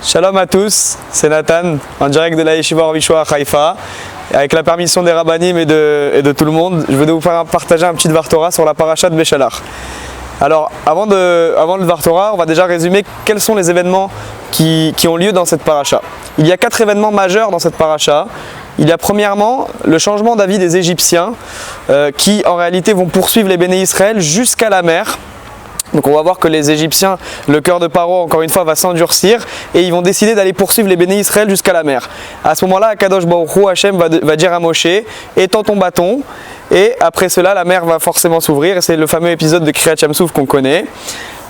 Shalom à tous, c'est Nathan, en direct de la Yeshiva Orvishua à Haïfa. Avec la permission des rabbanim et de tout le monde, je vais vous partager un petit Dvar Torah sur la paracha de Béchalach. Alors, avant le Dvar Torah, on va déjà résumer quels sont les événements qui ont lieu dans cette paracha. Il y a 4 événements majeurs dans cette paracha. Il y a premièrement le changement d'avis des Égyptiens qui en réalité vont poursuivre les béné Israël jusqu'à la mer. Donc on va voir que les Égyptiens, le cœur de Paro encore une fois va s'endurcir et ils vont décider d'aller poursuivre les béné Israël jusqu'à la mer. À ce moment-là, Akadosh Baruch Hu, Hachem va dire à Moshe, étends ton bâton, et après cela la mer va forcément s'ouvrir, et c'est le fameux épisode de Kriyat Yam-Souf qu'on connaît.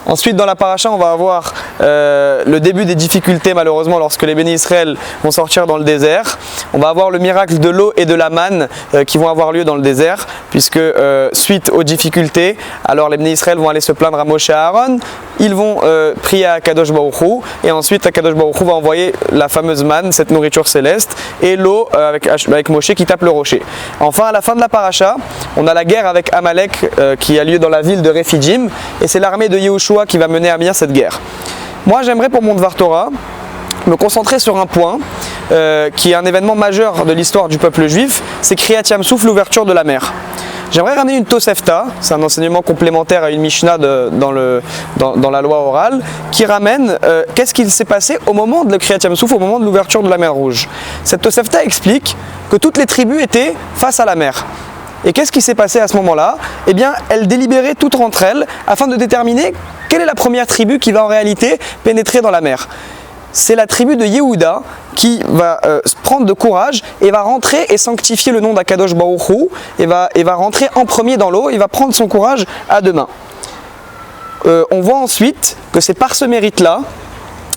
Ensuite, dans la paracha, on va avoir le début des difficultés, malheureusement, lorsque les béné Israël vont sortir dans le désert. On va avoir le miracle de l'eau et de la manne qui vont avoir lieu dans le désert, puisque suite aux difficultés, alors les béné Israël vont aller se plaindre à Moshe et à Aaron, ils vont prier à Akadosh Baruch Hu, et ensuite Akadosh Baruch Hu va envoyer la fameuse manne, cette nourriture céleste, et l'eau avec Moshe qui tape le rocher. Enfin, à la fin de la paracha, on a la guerre avec Amalek qui a lieu dans la ville de Rephidim, et c'est l'armée de Yehoshua qui va mener à bien cette guerre. Moi, j'aimerais pour mon Dvar Torah me concentrer sur un point qui est un événement majeur de l'histoire du peuple juif, c'est Kriyat Yam-Souf, l'ouverture de la mer. J'aimerais ramener une Tosefta, c'est un enseignement complémentaire à une Mishnah dans la loi orale, qui ramène qu'est-ce qui s'est passé au moment de Kriyat Yam-Souf, au moment de l'ouverture de la mer Rouge. Cette Tosefta explique que toutes les tribus étaient face à la mer. Et qu'est-ce qui s'est passé à ce moment-là? Eh bien, elles délibéraient toutes entre elles afin de déterminer quelle est la première tribu qui va en réalité pénétrer dans la mer. C'est la tribu de Yehuda qui va prendre de courage et va rentrer et sanctifier le nom d'Akadosh Baruch Hu et va rentrer en premier dans l'eau et va prendre son courage à deux mains. On voit ensuite que c'est par ce mérite-là,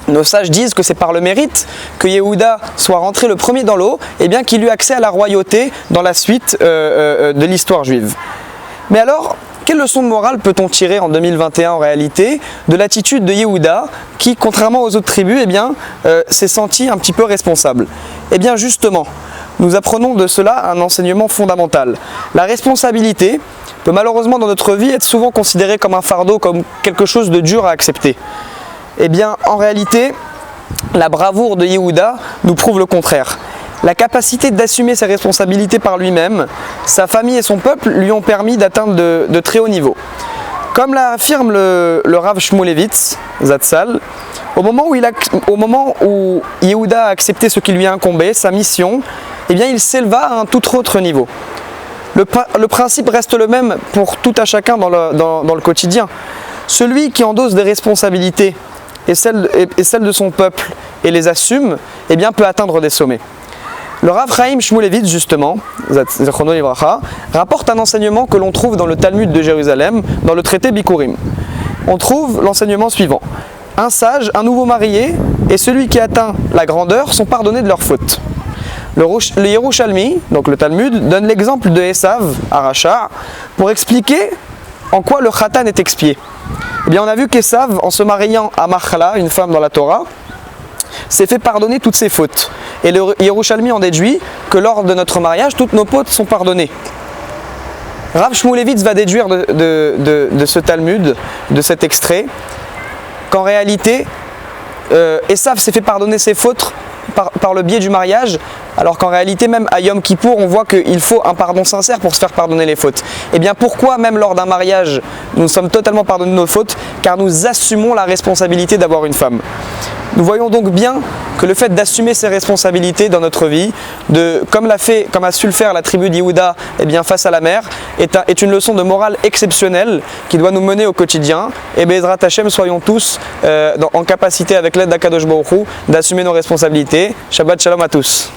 nos sages disent que c'est par le mérite que Yehuda soit rentré le premier dans l'eau et bien qu'il eut accès à la royauté dans la suite de l'histoire juive. Mais alors, quelle leçon de morale peut-on tirer en 2021 en réalité de l'attitude de Yehuda qui, contrairement aux autres tribus, eh bien, s'est senti un petit peu responsable? Eh bien justement, nous apprenons de cela un enseignement fondamental. La responsabilité peut malheureusement dans notre vie être souvent considérée comme un fardeau, comme quelque chose de dur à accepter. Eh bien, en réalité, la bravoure de Yehuda nous prouve le contraire. La capacité d'assumer ses responsabilités par lui-même, sa famille et son peuple lui ont permis d'atteindre de très hauts niveaux. Comme l'affirme le Rav Shmulevitz, Zatzal, au moment où Yehuda a accepté ce qui lui incombait, sa mission, eh bien, il s'éleva à un tout autre niveau. Le principe reste le même pour tout à chacun dans le quotidien. Celui qui endosse des responsabilités et celles de son peuple et les assume, eh bien, peut atteindre des sommets. Le Rav Chaim Shmulevitz, justement, Zechrono Livracha, rapporte un enseignement que l'on trouve dans le Talmud de Jérusalem, dans le traité Bikurim. On trouve l'enseignement suivant. Un sage, un nouveau marié et celui qui atteint la grandeur sont pardonnés de leurs fautes. Le Yerushalmi, donc le Talmud, donne l'exemple de Esav, Aracha, pour expliquer en quoi le Khatan est expié. Eh bien, on a vu qu'Esav, en se mariant à Machala, une femme dans la Torah, s'est fait pardonner toutes ses fautes. Et le Yerushalmi en déduit que lors de notre mariage, toutes nos fautes sont pardonnées. Rav Shmulevitz va déduire de ce Talmud, de cet extrait, qu'en réalité, Esav s'est fait pardonner ses fautes par le biais du mariage, alors qu'en réalité, même à Yom Kippour, on voit qu'il faut un pardon sincère pour se faire pardonner les fautes. Et bien pourquoi, même lors d'un mariage, nous sommes totalement pardonnés de nos fautes? Car nous assumons la responsabilité d'avoir une femme. Nous voyons donc bien que le fait d'assumer ses responsabilités dans notre vie, comme a su le faire la tribu d'Yehuda eh bien, face à la mer, est une leçon de morale exceptionnelle qui doit nous mener au quotidien. Et Bezrat Hashem, soyons tous en capacité, avec l'aide d'Akadosh Baruch Hu, d'assumer nos responsabilités. Shabbat Shalom à tous.